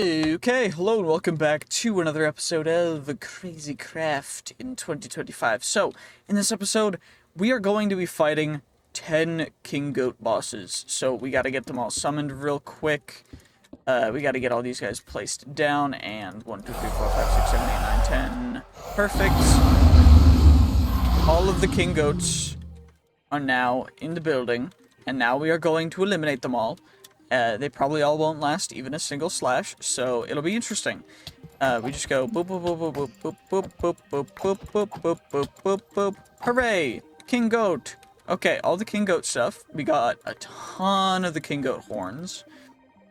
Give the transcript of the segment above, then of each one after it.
Okay, hello and welcome back to another episode of Crazy Craft in 2025. So, in this episode, we are going to be fighting 10 King Goat bosses. So, we gotta get them all summoned real quick. We gotta get all these guys placed down, and 1, 2, 3, 4, 5, 6, 7, 8, 9, 10. Perfect. All of the King Goats are now in the building, and now we are going to eliminate them all. They probably all won't last even a single slash, so it'll be interesting. We just go boop boop boop boop boop boop boop boop boop boop boop boop boop boop. Hooray! King Goat! Okay, all the King Goat stuff. We got a ton of the King Goat horns.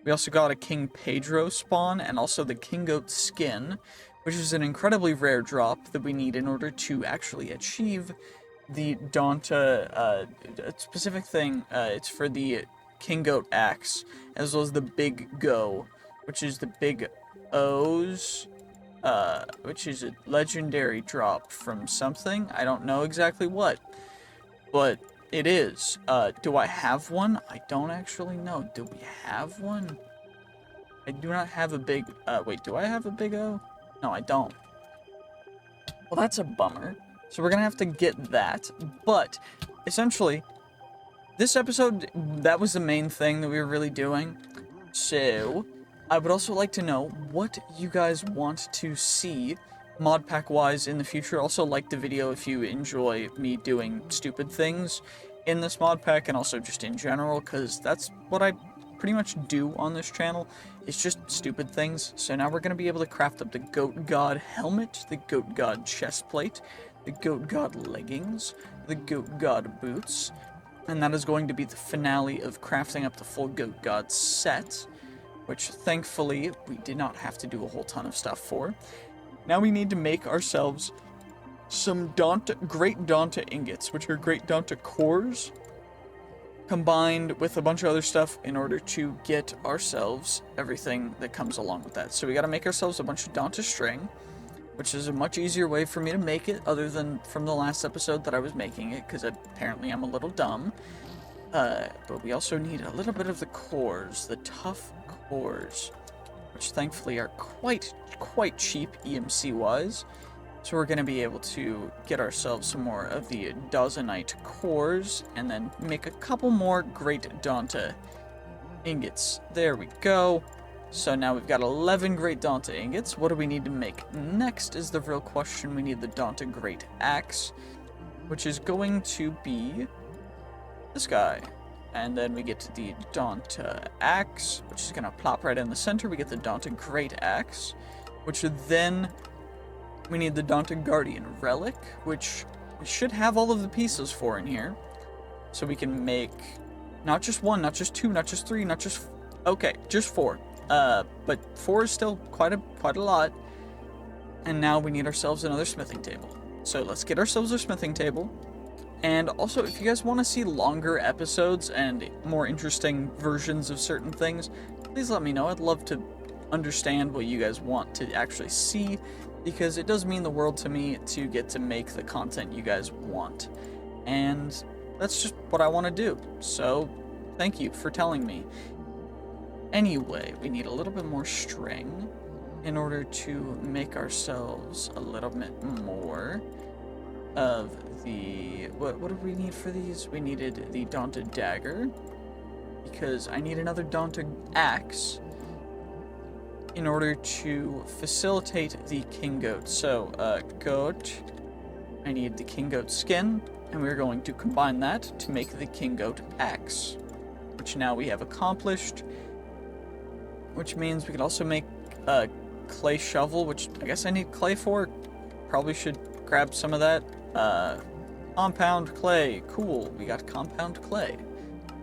We also got a King Pedro spawn, and also the King Goat skin, which is an incredibly rare drop that we need in order to actually achieve the a specific thing. It's for the King Goat axe, as well as the Big Go, which is the Big O's, which is a legendary drop from something. I don't know exactly what, but it is. Do I have one? I don't actually know. Do we have one? I do not have a big, wait, do I have a Big O? No, I don't. Well, that's a bummer. So we're gonna have to get that, but essentially, this episode, that was the main thing that we were really doing. So, I would also like to know what you guys want to see mod pack wise in the future. Also, like the video if you enjoy me doing stupid things in this mod pack, and also just in general, because that's what I pretty much do on this channel. It's just stupid things. So now we're going to be able to craft up the Goat God helmet, the Goat God chest plate, the Goat God leggings, the Goat God boots. And that is going to be the finale of crafting up the full Goat God set, which thankfully we did not have to do a whole ton of stuff for. Now we need to make ourselves some Great Danta ingots, which are Great Danta cores, combined with a bunch of other stuff in order to get ourselves everything that comes along with that. So we got to make ourselves a bunch of Danta string, which is a much easier way for me to make it, other than from the last episode that I was making it, because apparently I'm a little dumb. But we also need a little bit of the cores, the tough cores, which thankfully are quite cheap EMC-wise. So we're going to be able to get ourselves some more of the Dominators cores, and then make a couple more Great Danta ingots. There we go. So now we've got 11 Great Danta ingots. What do we need to make next is the real question. We need the Danta Great Axe, which is going to be this guy. And then we get to the Danta Axe, which is going to plop right in the center. We get the Danta Great Axe, which then we need the Danta Guardian Relic, which we should have all of the pieces for in here. So we can make not just one, not just two, not just three, not just... Okay, just four. But 4 is still quite a lot. And now we need ourselves another smithing table. So let's get ourselves a smithing table. And also, if you guys want to see longer episodes and more interesting versions of certain things, please let me know. I'd love to understand what you guys want to actually see, because it does mean the world to me to get to make the content you guys want. And that's just what I want to do. So, thank you for telling me. Anyway, we need a little bit more string in order to make ourselves a little bit more of the... What do we need for these? We needed the Danta Dagger, because I need another Danta Axe in order to facilitate the King Goat. So, Goat, I need the King Goat skin, and we're going to combine that to make the King Goat Axe, which now we have accomplished. Which means we could also make a clay shovel, which I guess I need clay for. Probably should grab some of that. Compound clay. Cool. We got compound clay,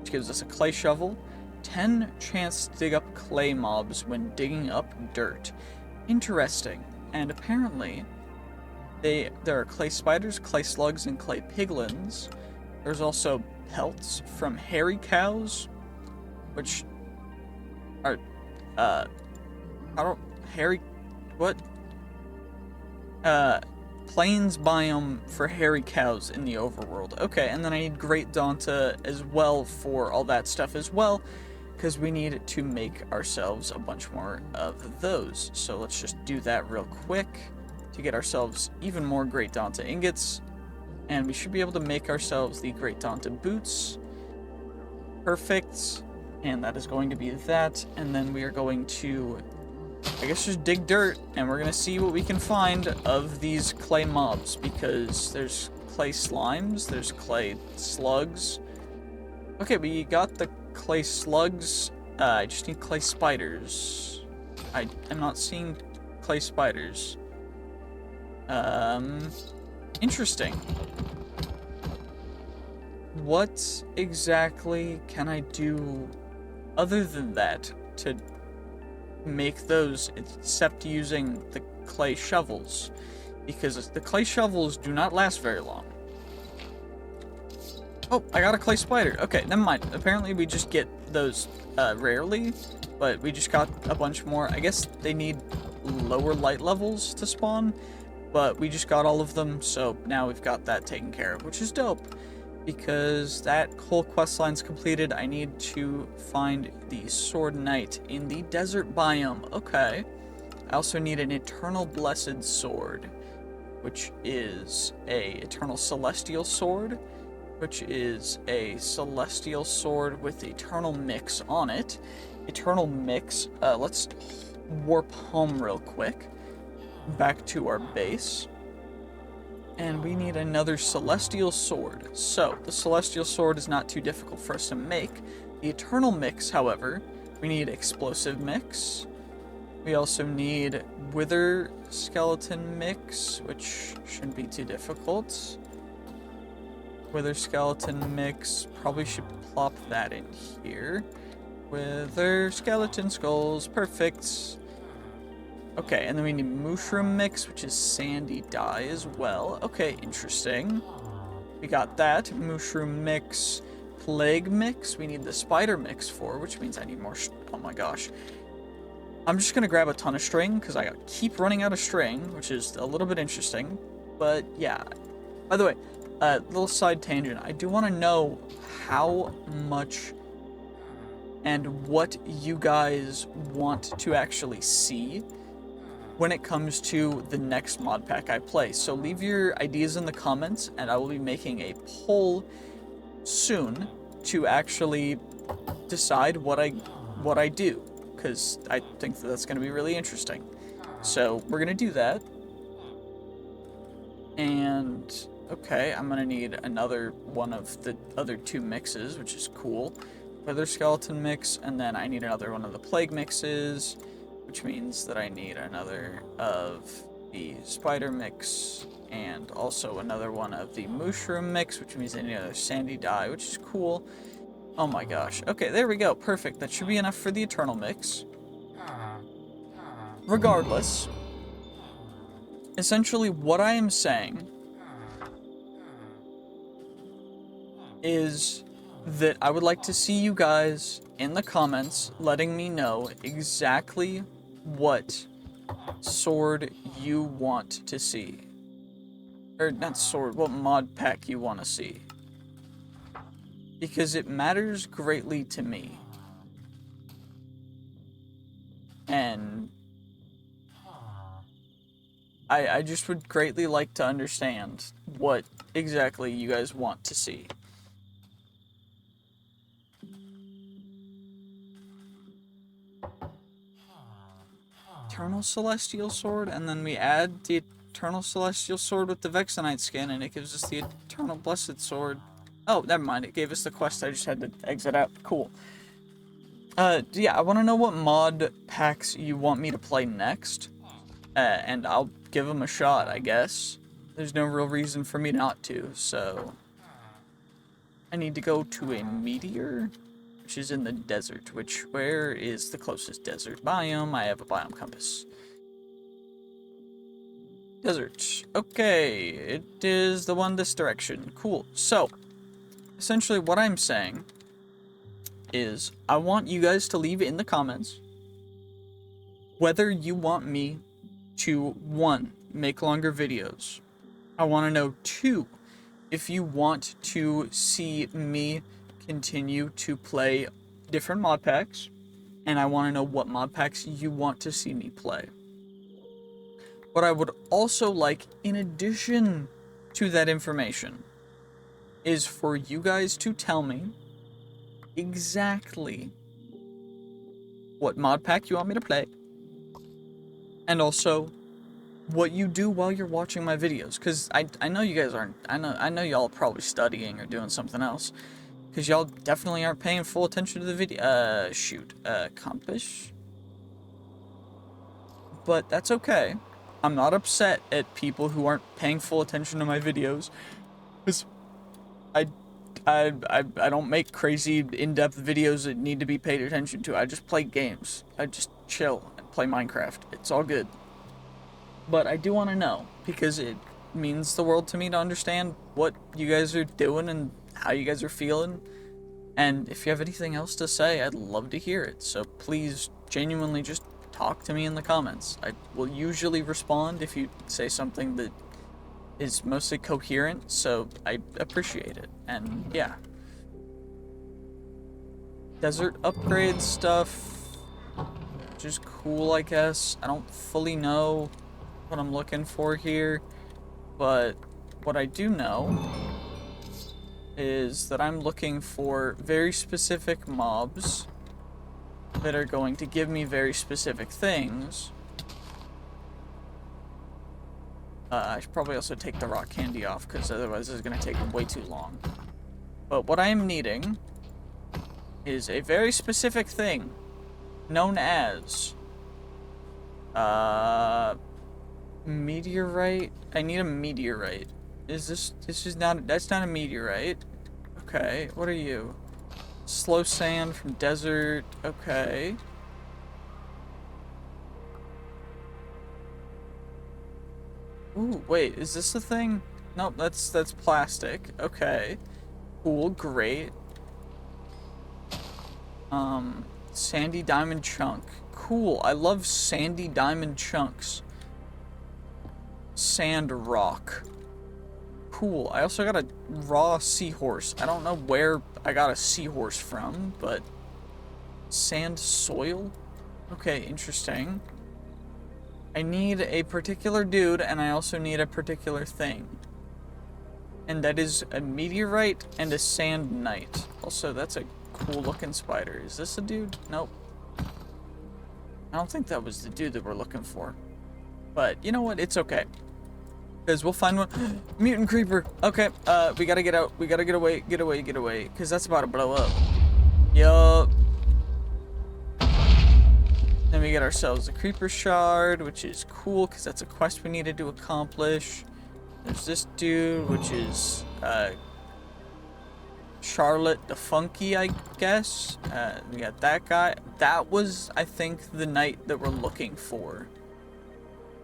which gives us a clay shovel. 10 chance to dig up clay mobs when digging up dirt. Interesting. And apparently, there are clay spiders, clay slugs, and clay piglins. There's also pelts from hairy cows, which are... Plains biome for hairy cows in the overworld. Okay, and then I need Great Danta as well for all that stuff as well. because we need to make ourselves a bunch more of those. So let's just do that real quick to get ourselves even more Great Danta ingots. And we should be able to make ourselves the Great Danta boots. Perfect. And that is going to be that. And then we are going to, I guess, just dig dirt. And we're going to see what we can find of these clay mobs. Because there's clay slimes. There's clay slugs. Okay, we got the clay slugs. I just need clay spiders. I am not seeing clay spiders. Interesting. What exactly can I do other than that to make those, except using the clay shovels? Because the clay shovels do not last very long. Oh, I got a clay spider. Okay, never mind. Apparently we just get those rarely, but we just got a bunch more. I guess they need lower light levels to spawn, but we just got all of them, so now we've got that taken care of, which is dope. Because that whole quest line's completed, I need to find the Sword Knight in the desert biome. Okay. I also need an Eternal Blessed Sword, which is a Eternal Celestial Sword, which is a Celestial Sword with Eternal Mix on it. Eternal Mix, let's warp home real quick, back to our base. And we need another Celestial Sword. So, the Celestial Sword is not too difficult for us to make. The Eternal Mix, however, we need Explosive Mix. We also need Wither Skeleton Mix, which shouldn't be too difficult. Wither Skeleton Mix, probably should plop that in here. Wither Skeleton Skulls, perfect. Okay, and then we need Mushroom Mix, which is sandy dye as well. Okay, interesting. We got that. Mushroom Mix. Plague Mix, we need the Spider Mix for, which means I need more. Oh my gosh. I'm just gonna grab a ton of string, because I keep running out of string, which is a little bit interesting. But yeah. By the way, little side tangent. I do want to know how much and what you guys want to actually see when it comes to the next mod pack I play. So leave your ideas in the comments, and I will be making a poll soon to actually decide what I do, because I think that's going to be really interesting. So we're going to do that. And okay, I'm going to need another one of the other two mixes, which is cool. Wither Skeleton Mix, and then I need another one of the Plague Mixes, which means that I need another of the Spider Mix, and also another one of the Mushroom Mix, which means I need another Sandy Dye, which is cool. Oh my gosh. Okay, there we go. Perfect. That should be enough for the Eternal Mix. Regardless, essentially what I am saying is that I would like to see you guys in the comments letting me know exactly what sword you want to see. Or not sword, what mod pack you want to see. Because it matters greatly to me. And I just would greatly like to understand what exactly you guys want to see. Eternal Celestial Sword, and then we add the Eternal Celestial Sword with the Vexenite skin, and it gives us the Eternal Blessed Sword. Oh, never mind, it gave us the quest, I just had to exit out. Cool. Yeah, I want to know what mod packs you want me to play next, and I'll give them a shot, I guess. There's no real reason for me not to, so... I need to go to a meteor, which is in the desert, where is the closest desert biome? I have a biome compass. Desert. Okay, it is the one this direction. Cool. So, essentially what I'm saying is I want you guys to leave in the comments whether you want me to, 1, make longer videos. I want to know, 2, if you want to see me continue to play different mod packs, and I want to know what mod packs you want to see me play. What I would also like, in addition to that information, is for you guys to tell me exactly what mod pack you want me to play, and also what you do while you're watching my videos, because I know you guys aren't, I know y'all probably studying or doing something else, because y'all definitely aren't paying full attention to the video. Compass. But that's okay. I'm not upset at people who aren't paying full attention to my videos, because I don't make crazy in-depth videos that need to be paid attention to. I just play games. I just chill and play Minecraft. It's all good. But I do want to know, because it means the world to me to understand what you guys are doing and how you guys are feeling. And if you have anything else to say, I'd love to hear it. So please, genuinely, just talk to me in the comments. I will usually respond if you say something that is mostly coherent, so I appreciate it. And yeah. Desert upgrade stuff, which is cool, I guess. I don't fully know what I'm looking for here, but what I do know is that I'm looking for very specific mobs that are going to give me very specific things. I should probably also take the rock candy off, because otherwise this is going to take way too long. But what I am needing is a very specific thing known as meteorite. I need a meteorite. This is not, that's not a meteorite. Okay, what are you? Slow sand from desert. Okay. Ooh, wait, is this the thing? Nope, that's plastic. Okay. Cool, great. Sandy diamond chunk. Cool, I love sandy diamond chunks. Sand rock. Cool, I also got a raw seahorse. I don't know where I got a seahorse from, but sand soil? Okay, interesting. I need a particular dude, and I also need a particular thing. And that is a meteorite and a sand knight. Also, that's a cool looking spider. Is this a dude? Nope. I don't think that was the dude that we're looking for. But you know what? It's okay. Because we'll find one. Mutant creeper. Okay, we gotta get out. We gotta get away. Get away. Get away. Because that's about to blow up. Yup. Then we get ourselves a creeper shard, which is cool because that's a quest we needed to accomplish. There's this dude, which is Charlotte the Funky, I guess. We got that guy. That was, I think, the knight that we're looking for.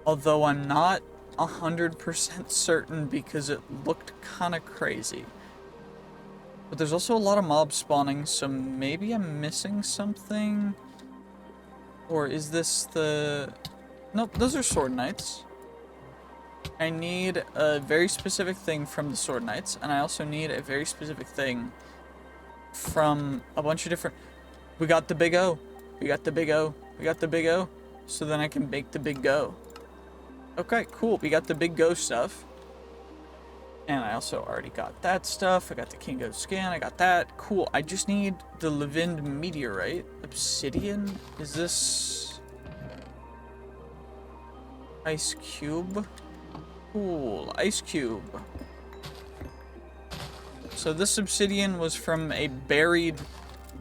Although I'm not 100% certain because it looked kind of crazy. But there's also a lot of mobs spawning, so maybe I'm missing something. Or is this the... Nope, those are sword knights. I need a very specific thing from the sword knights, and I also need a very specific thing from a bunch of different... We got the big O. We got the big O. We got the big O. So then I can bake the big go. Okay, cool. We got the big go stuff. And I also already got that stuff. I got the Kingo scan. I got that. Cool. I just need the Levind meteorite. Obsidian? Is this... Ice cube? Cool. Ice cube. So this obsidian was from a buried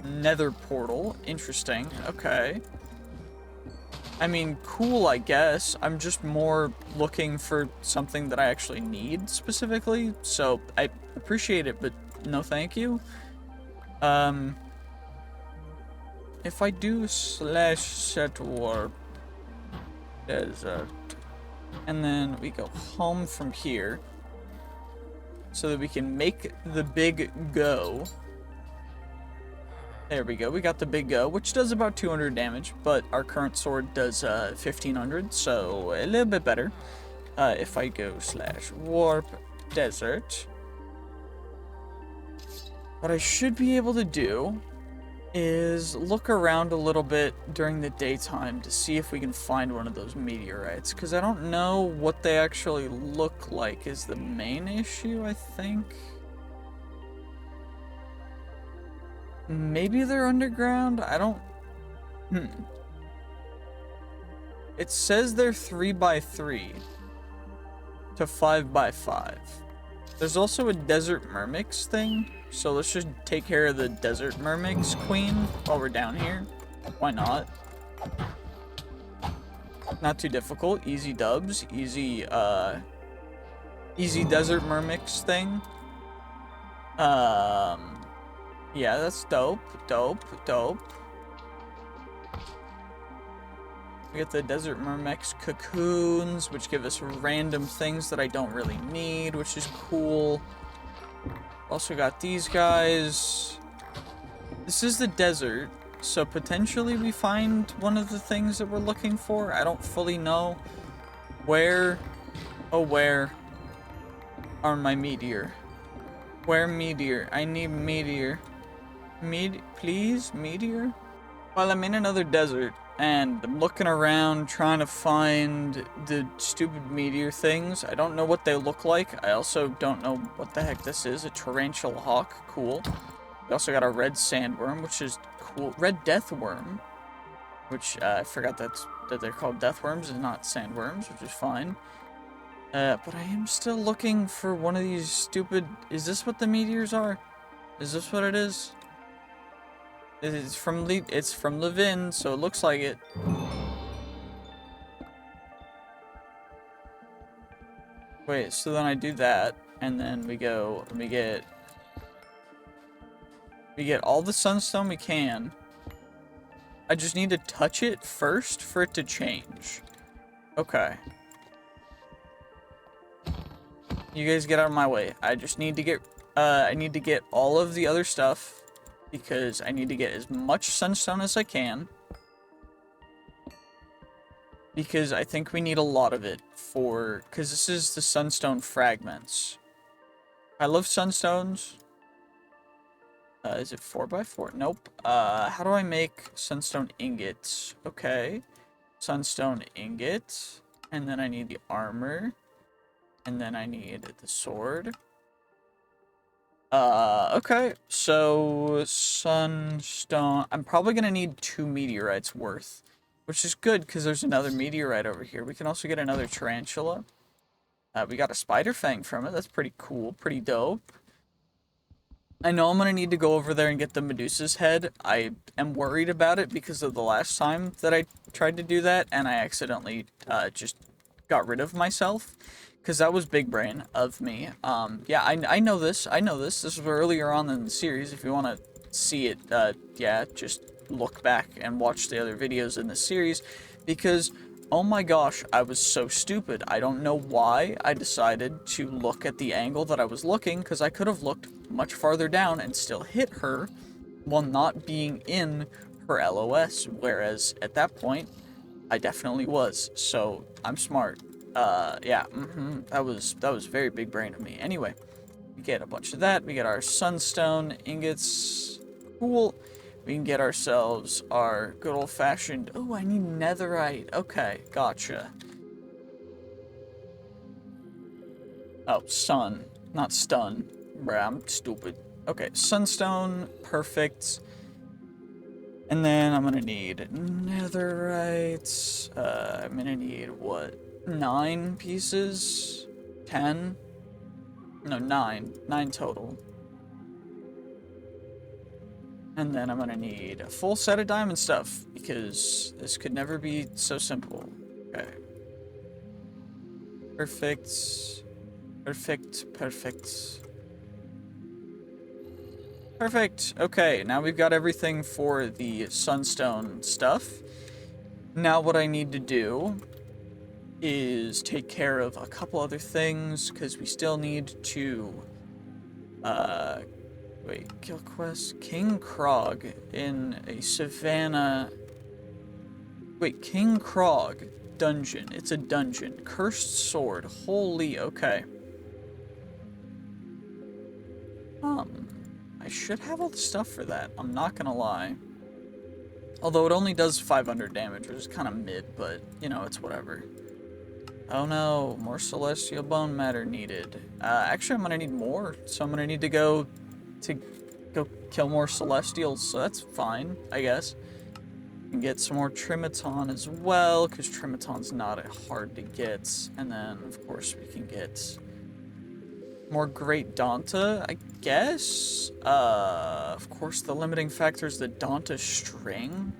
nether portal. Interesting. Okay. I mean, cool, I guess. I'm just more looking for something that I actually need specifically, so I appreciate it, but no thank you. If I do /set warp desert, and then we go home from here, so that we can make the big go. There we go, we got the big go, which does about 200 damage, but our current sword does 1500, so a little bit better. If I go /warp desert, what I should be able to do is look around a little bit during the daytime to see if we can find one of those meteorites, because I don't know what they actually look like is the main issue, I think. Maybe they're underground? I don't... It says they're 3x3 to 5x5. There's also a Desert Myrmix thing, so let's just take care of the Desert Myrmix queen while we're down here. Why not? Not too difficult. Easy dubs. Easy Desert Myrmix thing. Yeah, that's dope. Dope. We get the Desert Myrmex cocoons, which give us random things that I don't really need, which is cool. Also got these guys. This is the desert, so potentially we find one of the things that we're looking for. I don't fully know. Where? Oh, where are my meteor? Where meteor? I need meteor. Please, meteor? Well, I'm in another desert, and I'm looking around trying to find the stupid meteor things. I don't know what they look like. I also don't know what the heck this is. A tarantula hawk. Cool. We also got a red sandworm, which is cool. Red deathworm, which I forgot that they're called deathworms and not sandworms, which is fine. But I am still looking for one of these stupid... Is this what the meteors are? Is this what it is? It's from Levin, so it looks like it. Wait, so then I do that, and then we get all the sunstone we can. I just need to touch it first for it to change. Okay. You guys get out of my way. I just need to get all of the other stuff. Because I need to get as much sunstone as I can. Because I think we need a lot of it because this is the sunstone fragments. I love sunstones. Is it 4x4? Nope. How do I make sunstone ingots? Okay. Sunstone ingot. And then I need the armor. And then I need the sword. Okay, so sunstone. I'm probably gonna need 2 meteorites worth, which is good because there's another meteorite over here. We can also get another tarantula. We got a spider fang from it. That's pretty cool, pretty dope. I know I'm gonna need to go over there and get the Medusa's head. I am worried about it because of the last time that I tried to do that and I accidentally just got rid of myself. Because that was big brain of me. Yeah, I know this. This was earlier on in the series. If you want to see it, yeah, just look back and watch the other videos in the series. Because, oh my gosh, I was so stupid. I don't know why I decided to look at the angle that I was looking. Because I could have looked much farther down and still hit her while not being in her LOS. Whereas, at that point, I definitely was. So, I'm smart. Yeah, that was very big brain of me. Anyway, we get a bunch of that. We get our sunstone ingots. Cool. We can get ourselves our good old-fashioned... Oh, I need netherite. Okay, gotcha. Oh, sun. Not stun. Bruh, I'm stupid. Okay, sunstone. Perfect. And then I'm gonna need netherites. I'm gonna need, what? 9 pieces? 10? No, 9. 9 total. And then I'm gonna need a full set of diamond stuff, because this could never be so simple. Okay. Perfect. Perfect. Okay, now we've got everything for the sunstone stuff. Now what I need to do is take care of a couple other things, because we still need to, wait, kill quest, King Krog in a savannah, wait, King Krog dungeon, it's a dungeon, cursed sword, holy, okay, I should have all the stuff for that. I'm not gonna lie. Although it only does 500 damage, which is kind of mid, but, you know, it's whatever. Oh no, more celestial bone matter needed. Actually, I'm gonna need more, so I'm gonna need to go kill more celestials, so that's fine, I guess. And get some more Trimiton as well, because Trimiton's not hard to get. And then, of course, we can get more Great Danta, I guess. Of course, the limiting factor is the Danta string,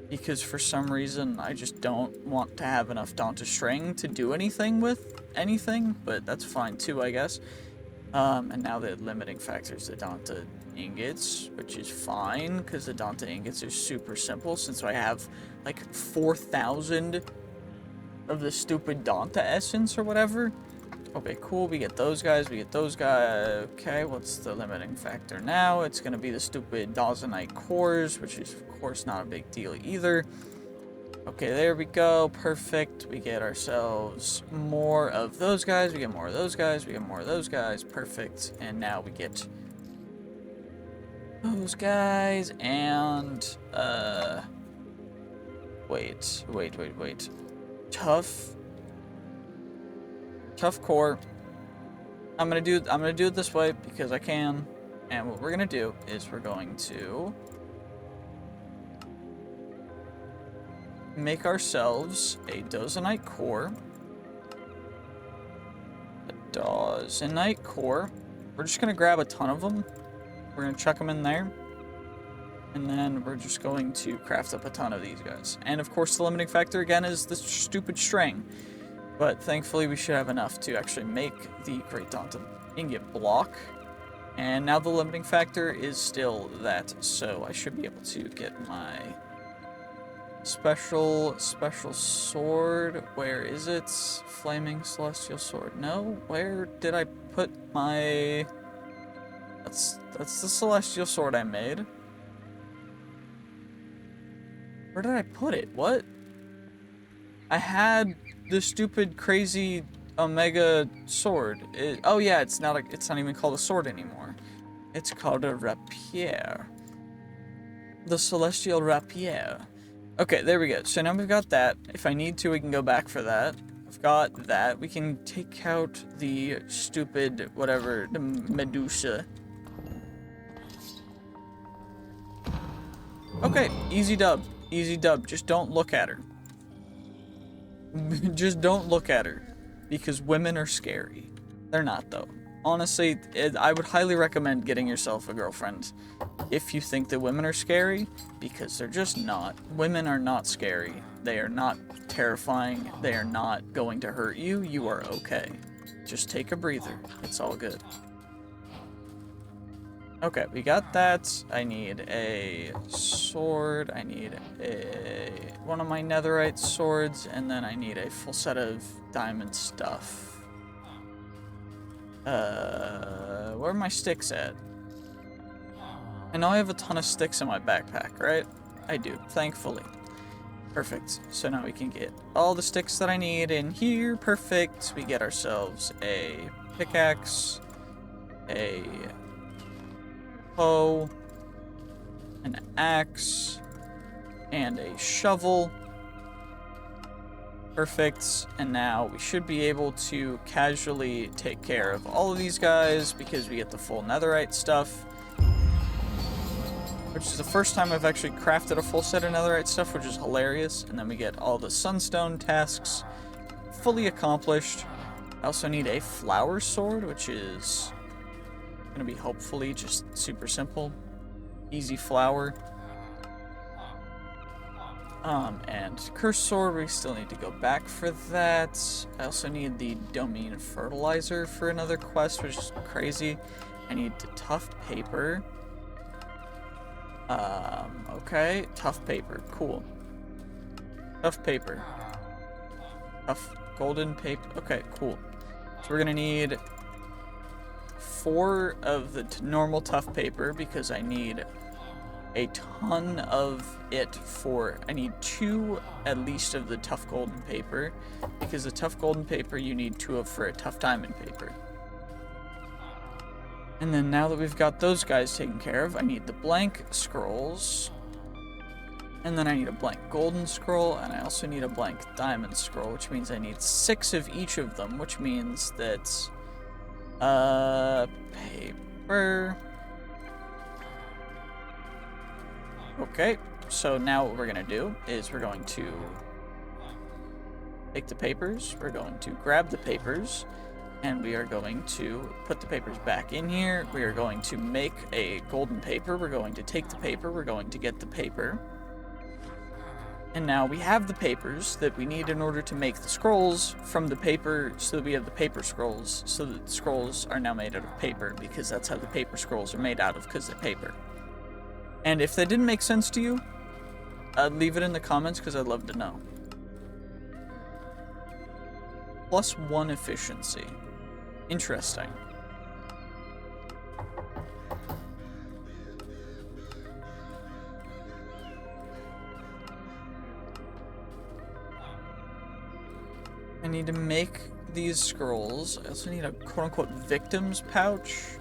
because for some reason I just don't want to have enough Danta string to do anything with anything, but that's fine too, I guess. And now the limiting factor is the Danta ingots, which is fine, because the Danta ingots are super simple, since I have like 4,000 of the stupid Danta essence or whatever. Okay, cool, we get those guys, Okay, what's the limiting factor now? It's gonna be the stupid Dawsonite cores, which is of course not a big deal either. Okay, there we go, perfect. We get ourselves more of those guys, we get more of those guys, we get more of those guys, perfect. And now we get those guys, and, wait. Tough core. I'm gonna do it this way, because I can. And what we're gonna do is we're going to make ourselves a Dawsonite core. We're just gonna grab a ton of them. We're gonna chuck them in there. And then we're just going to craft up a ton of these guys. And of course the limiting factor again is the stupid string. But thankfully we should have enough to actually make the Great Danta ingot block. And now the limiting factor is still that, so I should be able to get my special sword. Where is it? Flaming Celestial Sword. No, where did I put my... That's the Celestial Sword I made. Where did I put it? What? I had the stupid crazy Omega sword. Oh yeah, it's not even called a sword anymore. It's called a rapier. The Celestial Rapier. Okay, there we go. So now we've got that. If I need to, we can go back for that. I've got that. We can take out the stupid, whatever, the Medusa. Okay, easy dub. Easy dub. Just don't look at her. Just don't look at her. Because women are scary. They're not, though. Honestly, I would highly recommend getting yourself a girlfriend if you think that women are scary, because they're just not. Women are not scary. They are not terrifying. They are not going to hurt you. You are okay. Just take a breather. It's all good. Okay, we got that. I need a sword. I need one of my netherite swords, and then I need a full set of diamond stuff. Where are my sticks at? I know I have a ton of sticks in my backpack, right? I do, thankfully. Perfect. So now we can get all the sticks that I need in here. Perfect. We get ourselves a pickaxe, a hoe, an axe, and a shovel. Perfect. And now we should be able to casually take care of all of these guys because we get the full netherite stuff. Which is the first time I've actually crafted a full set of netherite stuff, which is hilarious. And then we get all the sunstone tasks fully accomplished. I also need a flower sword, which is gonna be hopefully just super simple. Easy flower. And curse sword, we still need to go back for that. I also need the Dominator fertilizer for another quest, which is crazy. I need the tough paper. Okay, tough paper, cool. Tough paper. Tough golden paper, okay, cool. So we're gonna need 4 of the normal tough paper because I need a ton of it for, I need 2 at least of the tough golden paper, because the tough golden paper you need 2 of for a tough diamond paper. And then now that we've got those guys taken care of, I need the blank scrolls. And then I need a blank golden scroll, and I also need a blank diamond scroll, which means I need 6 of each of them, which means that, paper. Okay, so now what we're gonna do is we're going to take the papers, we're going to grab the papers, and we are going to put the papers back in here. We are going to make a golden paper, we're going to take the paper, we're going to get the paper. And now we have the papers that we need in order to make the scrolls from the paper, so that we have the paper scrolls, so that the scrolls are now made out of paper, because that's how the paper scrolls are made out of, because they're paper. And if that didn't make sense to you, leave it in the comments, because I'd love to know. +1 efficiency. Interesting. I need to make these scrolls. I also need a quote-unquote victim's pouch.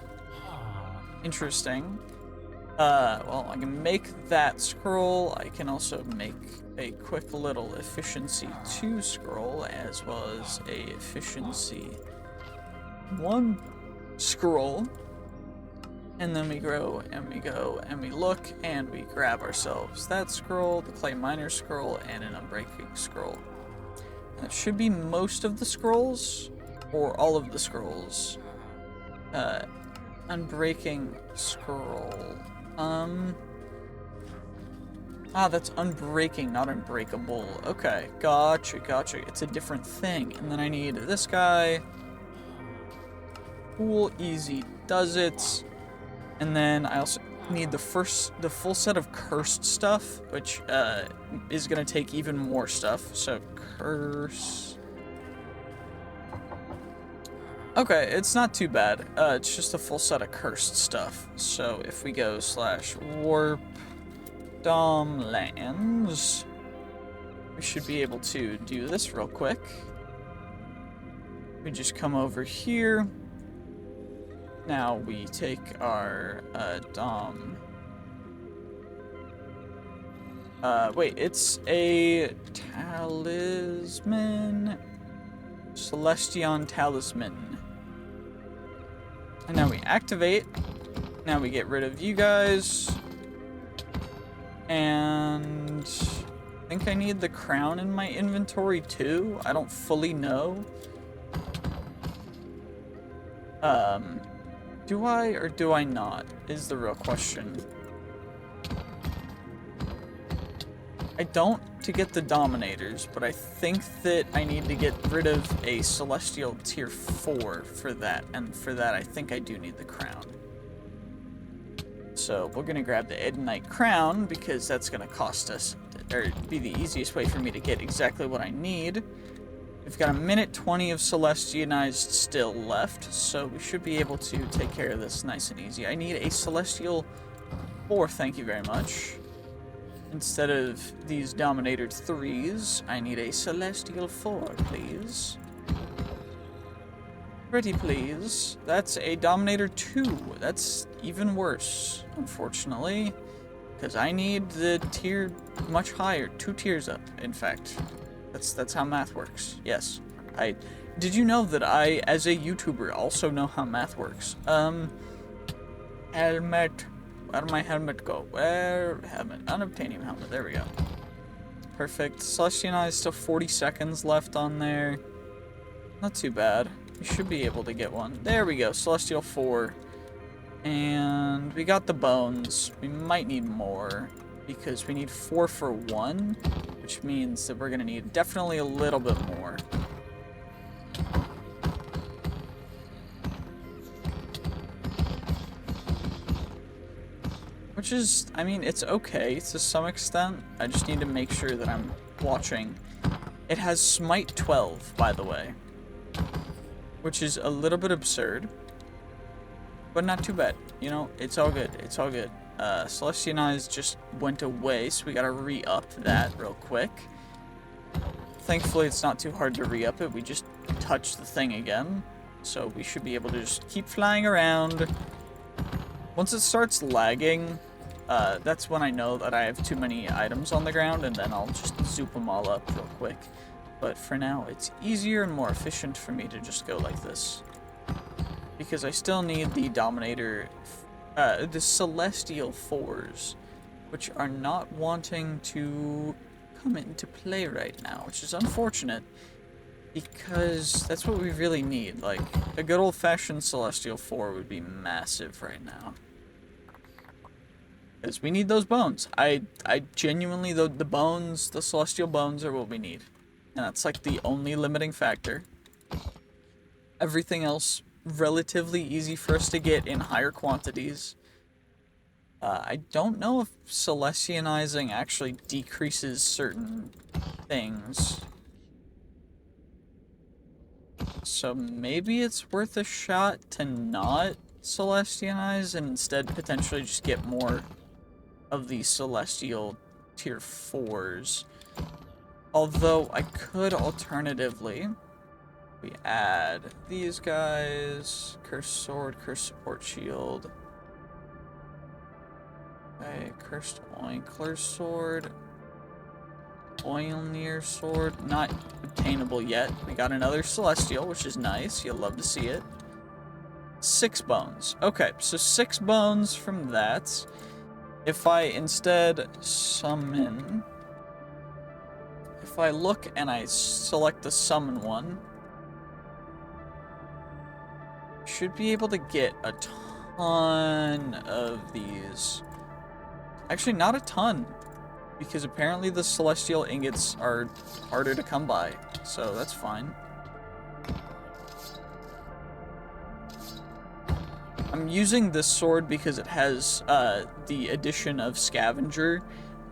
Interesting. Well, I can make that scroll. I can also make a quick little efficiency 2 scroll, as well as a efficiency 1 scroll. And then we go, and we go, and we look, and we grab ourselves that scroll, the clay miner scroll, and an unbreaking scroll. That should be most of the scrolls, or all of the scrolls. Unbreaking scroll. That's unbreaking, not unbreakable. Okay, gotcha, gotcha. It's a different thing. And then I need this guy. Cool, easy, does it. And then I also need the full set of cursed stuff, which is gonna take even more stuff. So curse. Okay, it's not too bad. It's just a full set of cursed stuff. So if we go /warp Dom Lands, we should be able to do this real quick. We just come over here. Now we take our Dom. Wait, it's a talisman. Celestion talisman. And now we activate. Now we get rid of you guys. And I think I need the crown in my inventory too. I don't fully know. Do I or do I not? Is the real question. I don't to get the Dominators, but I think that I need to get rid of a Celestial tier 4 for that, and for that I think I do need the crown. So we're gonna grab the Edenite crown, because that's gonna cost us, or be the easiest way for me to get exactly what I need. We've got 1:20 of Celestionized still left, so we should be able to take care of this nice and easy. I need a Celestial 4, thank you very much. Instead of these Dominator 3s, I need a Celestial 4, please. Pretty please. That's a Dominator 2. That's even worse, unfortunately. Because I need the tier much higher. 2 tiers up, in fact. That's how math works. Yes. Did you know that I, as a YouTuber, also know how math works? Helmet. Where'd my helmet go? Where? Helmet. Unobtainium helmet. There we go. Perfect. Celestionized, still 40 seconds left on there. Not too bad. We should be able to get one. There we go. Celestial 4. And we got the bones. We might need more, because we need 4 for 1, which means that we're going to need definitely a little bit more. Which is, I mean, it's okay to some extent. I just need to make sure that I'm watching. It has Smite 12, by the way, which is a little bit absurd, but not too bad. You know, it's all good. It's all good. Celestionized just went away, so we gotta re-up that real quick. Thankfully, it's not too hard to re-up it. We just touch the thing again, so we should be able to just keep flying around Once it starts lagging, that's when I know that I have too many items on the ground, and then I'll just zoop them all up real quick. But for now, it's easier and more efficient for me to just go like this. Because I still need the Dominator, the Celestial 4s, which are not wanting to come into play right now, which is unfortunate, because that's what we really need. Like, a good old-fashioned Celestial 4 would be massive right now. Because we need those bones. I genuinely, the bones, the Celestial bones are what we need. And that's like the only limiting factor. Everything else, relatively easy for us to get in higher quantities. I don't know if Celestionizing actually decreases certain things. So maybe it's worth a shot to not Celestionize and instead potentially just get more of the Celestial tier 4s. Although I could alternatively, we add these guys, Cursed Sword, Cursed Support Shield. Okay, Cursed Oinkler Sword. Oilnir Sword, not obtainable yet. We got another Celestial, which is nice. You'll love to see it. 6 bones. Okay, so 6 bones from that. If I instead summon... If I look and I select the summon one, should be able to get a ton of these. Actually, not a ton, because apparently the Celestial ingots are harder to come by, so that's fine. I'm using this sword because it has the addition of Scavenger,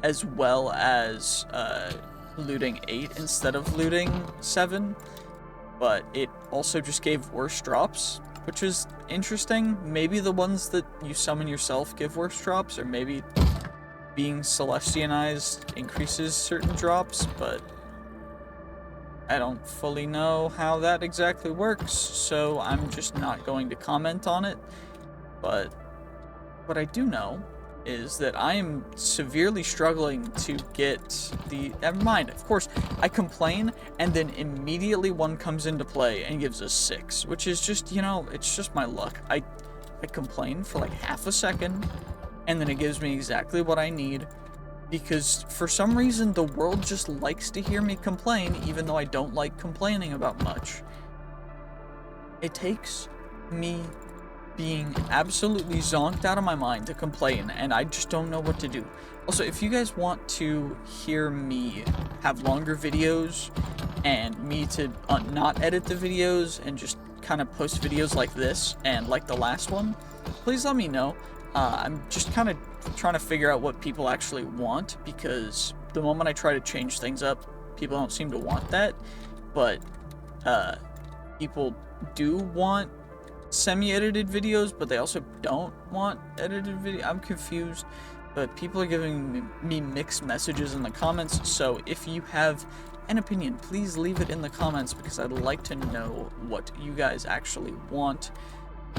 as well as looting 8 instead of looting 7, but it also just gave worse drops, which is interesting. Maybe the ones that you summon yourself give worse drops, or maybe being Celestionized increases certain drops, but I don't fully know how that exactly works, so I'm just not going to comment on it. But what I do know is that I am severely struggling to get the... Never mind, of course, I complain, and then immediately one comes into play and gives us 6, which is just, you know, it's just my luck. I complain for like half a second, and then it gives me exactly what I need, because for some reason the world just likes to hear me complain, even though I don't like complaining about much. It takes me being absolutely zonked out of my mind to complain, and I just don't know what to do. Also, if you guys want to hear me have longer videos and me to not edit the videos and just kind of post videos like this and like the last one, please let me know. I'm just kind of trying to figure out what people actually want, because the moment I try to change things up, people don't seem to want that. But people do want semi-edited videos, but they also don't want edited video. I'm confused, but people are giving me mixed messages in the comments, so if you have an opinion, please leave it in the comments, because I'd like to know what you guys actually want.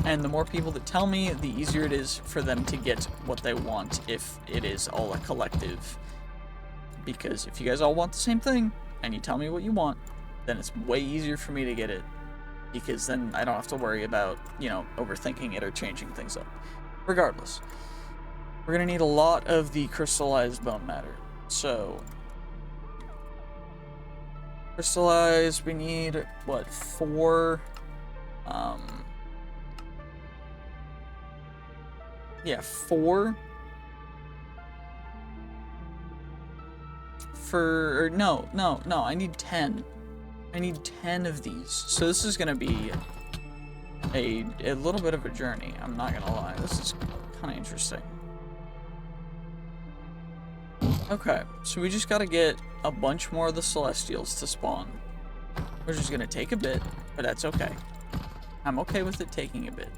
And the more people that tell me, the easier it is for them to get what they want, if it is all a collective. Because if you guys all want the same thing, and you tell me what you want, then it's way easier for me to get it. Because then I don't have to worry about, you know, overthinking it or changing things up. Regardless, we're going to need a lot of the crystallized bone matter. So, crystallize, we need, what, 4... yeah, 4 for, or no, I need 10. I need 10 of these. So this is gonna be a little bit of a journey, I'm not gonna lie. This is kind of interesting. Okay, so we just gotta get a bunch more of the Celestials to spawn, which is gonna take a bit, but that's okay. I'm okay with it taking a bit.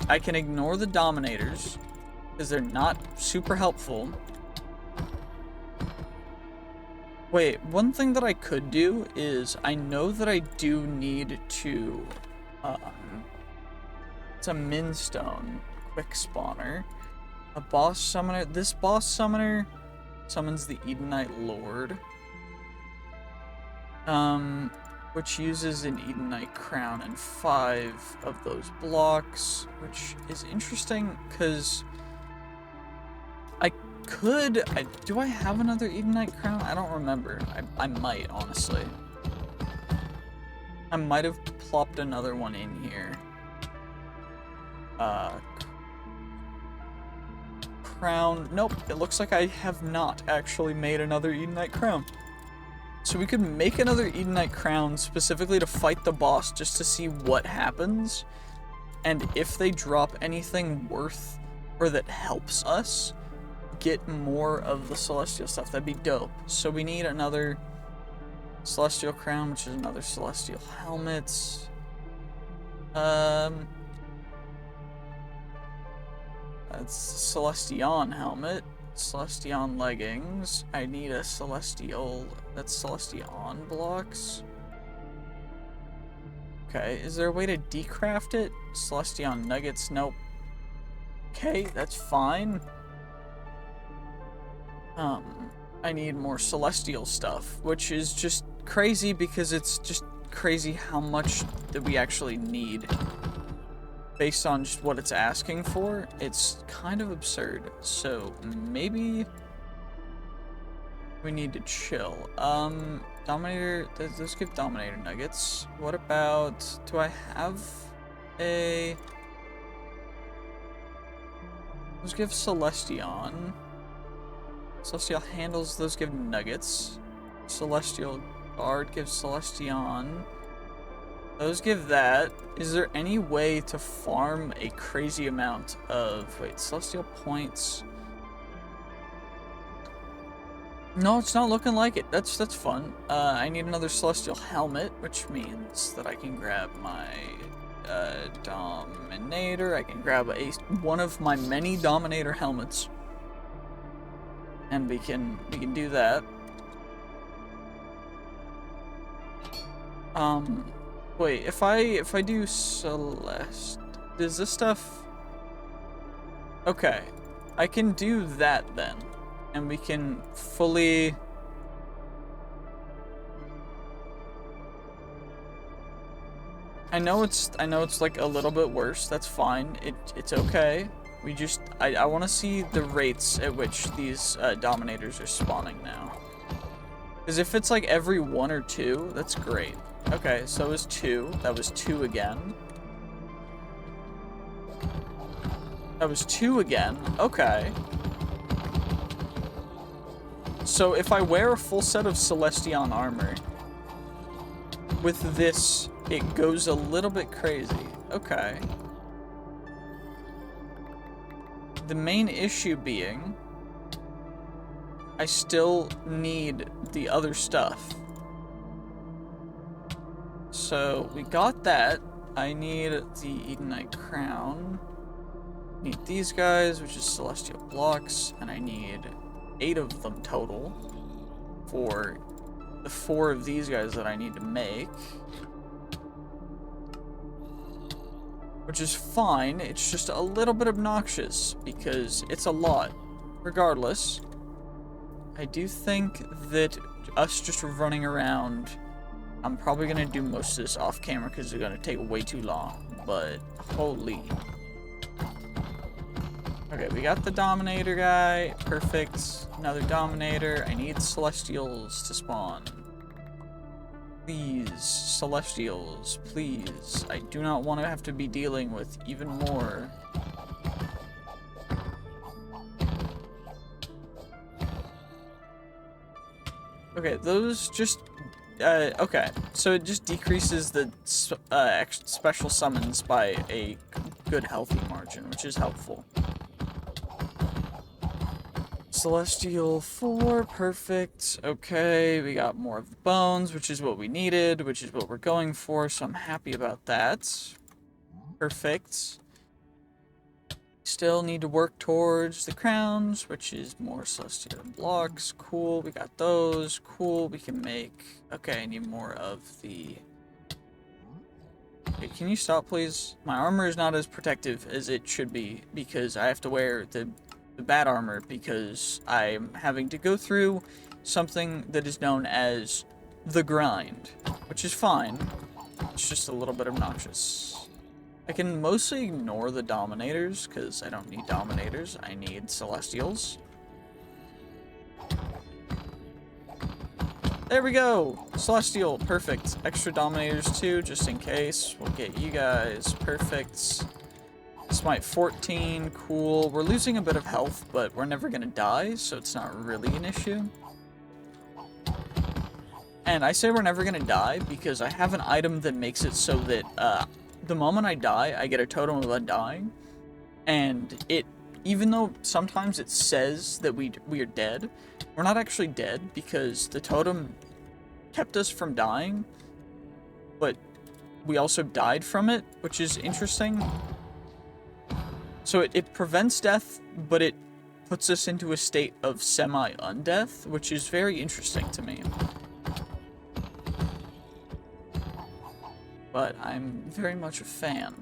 I can ignore the Dominators, because they're not super helpful. Wait, one thing that I could do is, I know that I do need to, it's a Minstone quick spawner. A boss summoner. This boss summoner summons the Edenite Lord. Which uses an Edenite crown and 5 of those blocks, which is interesting because do I have another Edenite crown? I don't remember. I might, honestly. I might have plopped another one in here. Crown. Nope, it looks like I have not actually made another Edenite crown. So we could make another Edenite crown specifically to fight the boss just to see what happens. And if they drop anything worth or that helps us get more of the Celestial stuff, that'd be dope. So we need another Celestial crown, which is another Celestial helmet. That's Celestion helmet. Celestion leggings. I need a Celestial. That's Celestion blocks. Okay, is there a way to decraft it? Celestion nuggets. Nope. Okay, that's fine. I need more Celestial stuff, which is just crazy because it's just crazy how much that we actually need. Based on just what it's asking for, it's kind of absurd. So maybe we need to chill. Dominator, those give Dominator nuggets. What about, do I have a, those give Celestion. Celestial handles, those give nuggets. Celestial guard gives Celestion. Those give that. Is there any way to farm a crazy amount of... Wait, Celestial points... No, it's not looking like it. That's fun. I need another Celestial helmet, which means that I can grab my Dominator. I can grab one of my many Dominator helmets. And we can do that. Wait, if I do Celeste, does this stuff... Okay, I can do that then, and we can fully... I know it's like a little bit worse. That's fine. It's okay. We just I want to see the rates at which these Dominators are spawning now. Because if it's like every 1 or 2, that's great. Okay, so it was 2. That was 2 again. That was 2 again. Okay. So if I wear a full set of Celestion armor, with this, it goes a little bit crazy. Okay. The main issue being, I still need the other stuff. So we got that. I need the Edenite crown. Need these guys, which is Celestial blocks, and I need 8 of them total for the 4 of these guys that I need to make. Which is fine, it's just a little bit obnoxious because it's a lot. Regardless, I do think that us just running around, I'm probably gonna do most of this off camera because it's gonna take way too long, but holy. Okay, we got the Dominator guy, perfect. Another Dominator. I need Celestials to spawn. Please, Celestials, please. I do not want to have to be dealing with even more. Okay, those just... okay, so it just decreases the special summons by a good healthy margin, which is helpful. Celestial 4, perfect. Okay, we got more of the bones, which is what we needed, which is what we're going for, so I'm happy about that. Perfect. Still need to work towards the crowns, which is more Celestial blocks. Cool, we got those. Cool, we can make... Okay, I need more of the... Okay, can you stop, please? My armor is not as protective as it should be because I have to wear the bad armor because I'm having to go through something that is known as the grind, which is fine. It's just a little bit obnoxious. I can mostly ignore the Dominators because I don't need Dominators. I need Celestials. There we go! Celestial, perfect. Extra Dominators too, just in case. We'll get you guys. Perfect. Smite 14, cool. We're losing a bit of health, but we're never gonna die, so it's not really an issue. And I say we're never gonna die because I have an item that makes it so that the moment I die, I get a totem of undying. And even though sometimes it says that we are dead, we're not actually dead because the totem kept us from dying, but we also died from it, which is interesting. So it prevents death, but it puts us into a state of semi-undeath, which is very interesting to me. But I'm very much a fan.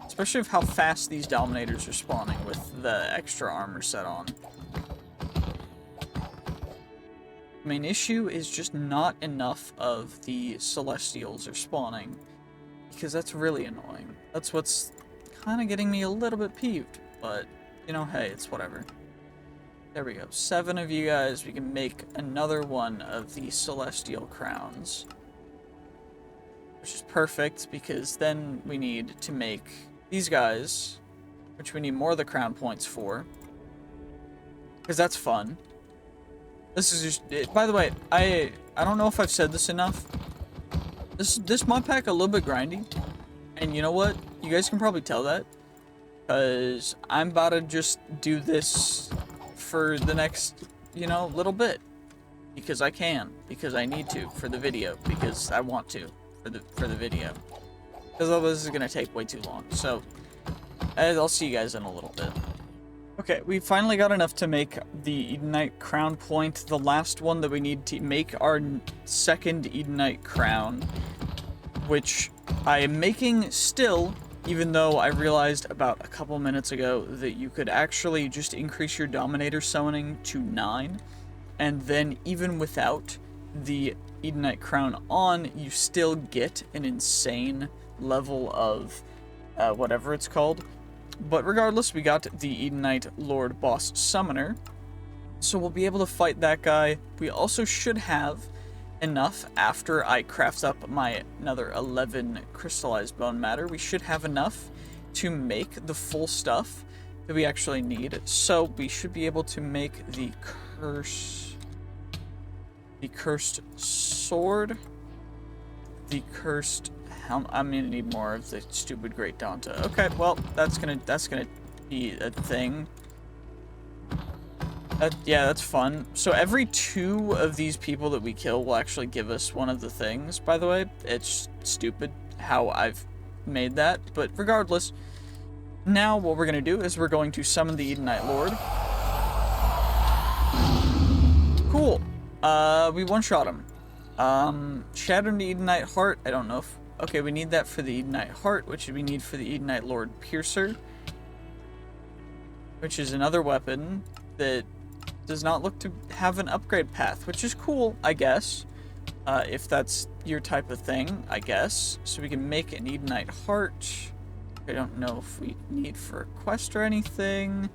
Especially of how fast these Dominators are spawning with the extra armor set on. The main issue is just not enough of the Celestials are spawning. Because that's really annoying. That's what's kind of getting me a little bit peeved. But, you know, hey, it's whatever. There we go. 7 of you guys. We can make another one of the Celestial Crowns. Which is perfect, because then we need to make these guys, which we need more of the crown points for. Because that's fun. This is just... by the way, I don't know if I've said this enough. This mod pack a little bit grindy. And you know what? You guys can probably tell that. Because I'm about to just do this for the next, you know, little bit. Because I can. Because I need to for the video. Because I want to. For the video. Because otherwise this is going to take way too long. So, I'll see you guys in a little bit. Okay, we finally got enough to make the Edenite Crown point. The last one that we need to make our second Edenite Crown. Which I am making still, even though I realized about a couple minutes ago that you could actually just increase your Dominator summoning to 9. And then even without the Edenite Crown on, you still get an insane level of whatever it's called. But regardless, we got the Edenite Lord Boss Summoner, so we'll be able to fight that guy. We also should have enough after I craft up my another 11 crystallized bone matter. We should have enough to make the full stuff that we actually need. So we should be able to make the cursed sword, the cursed helm. I'm gonna need more of the stupid Great Danta. Okay, well, that's gonna be a thing. Yeah, that's fun. So every 2 of these people that we kill will actually give us one of the things, by the way. It's stupid how I've made that, but regardless, now what we're gonna do is we're going to summon the Edenite Lord. Cool. We one-shot him. Shattered the Edenite Heart. I don't know if... okay, we need that for the Edenite Heart, which we need for the Edenite Lord Piercer. Which is another weapon that does not look to have an upgrade path, which is cool, I guess. If that's your type of thing, I guess. So we can make an Edenite Heart. I don't know if we need for a quest or anything.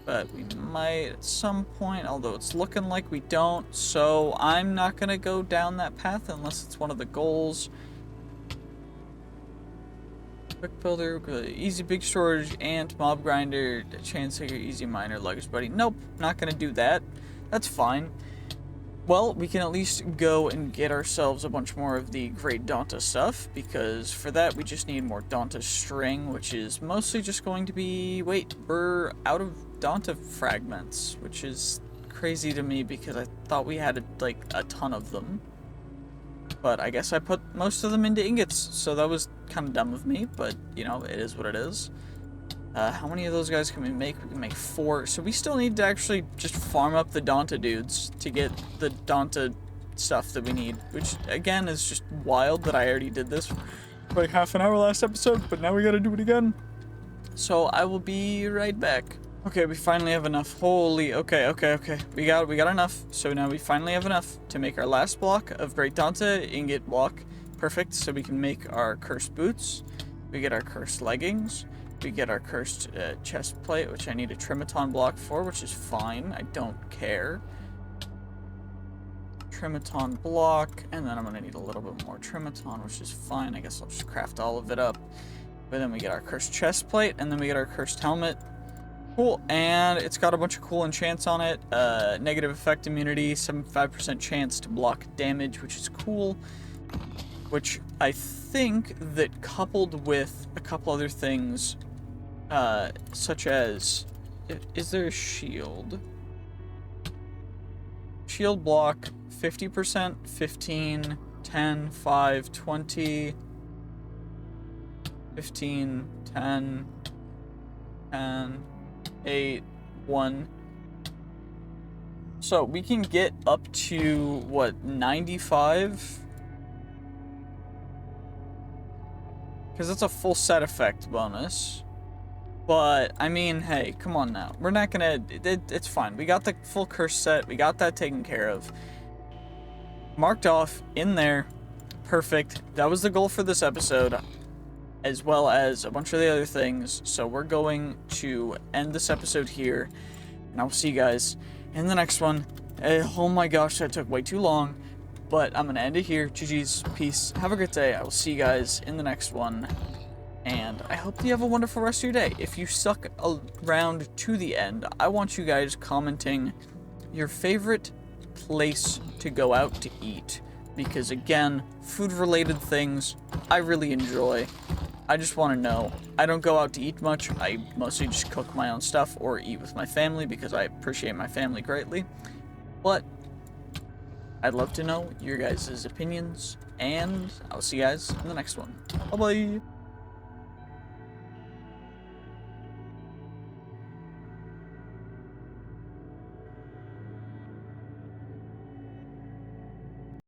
But we might at some point, although it's looking like we don't. So I'm not going to go down that path unless it's one of the goals. Quick builder, easy big storage, ant, mob grinder, chain seeker, easy miner, luggage buddy. Nope, not going to do that. That's fine. Well, we can at least go and get ourselves a bunch more of the Great Danta stuff, because for that we just need more Danta string, which is mostly just going to be... wait, we're out of Danta fragments, which is crazy to me because I thought we had like a ton of them. But I guess I put most of them into ingots, so that was kind of dumb of me, but you know, it is what it is. How many of those guys can we make? We can make 4. So we still need to actually just farm up the Danta dudes to get the Danta stuff that we need. Which, again, is just wild that I already did this like half an hour last episode, but now we gotta do it again. So I will be right back. Okay, we finally have enough. Holy, okay. We got enough. So now we finally have enough to make our last block of Great Dante ingot block. Perfect, so we can make our cursed boots. We get our cursed leggings. We get our cursed chest plate, which I need a Trimaton block for, which is fine. I don't care. Trimaton block, and then I'm gonna need a little bit more Trimaton, which is fine. I guess I'll just craft all of it up. But then we get our cursed chest plate, and then we get our cursed helmet. Cool, and it's got a bunch of cool enchants on it. Negative effect immunity, 75% chance to block damage, which is cool. Which I think that coupled with a couple other things, such as, is there a shield? Shield block, 50%, 15, 10, 5, 20, 15, 10, 10, 8, 1. So we can get up to, what, 95? Because that's a full set effect bonus. But, I mean, hey, come on now. We're not gonna... It's fine. We got the full curse set. We got that taken care of. Marked off in there. Perfect. That was the goal for this episode, as well as a bunch of the other things. So we're going to end this episode here, and I will see you guys in the next one. Oh my gosh, that took way too long, but I'm going to end it here. GG's, peace, have a great day. I will see you guys in the next one, and I hope you have a wonderful rest of your day. If you stuck around to the end, I want you guys commenting your favorite place to go out to eat, because again, food related things I really enjoy. I just want to know. I don't go out to eat much. I mostly just cook my own stuff or eat with my family because I appreciate my family greatly. But I'd love to know your guys' opinions, and I'll see you guys in the next one. Bye bye.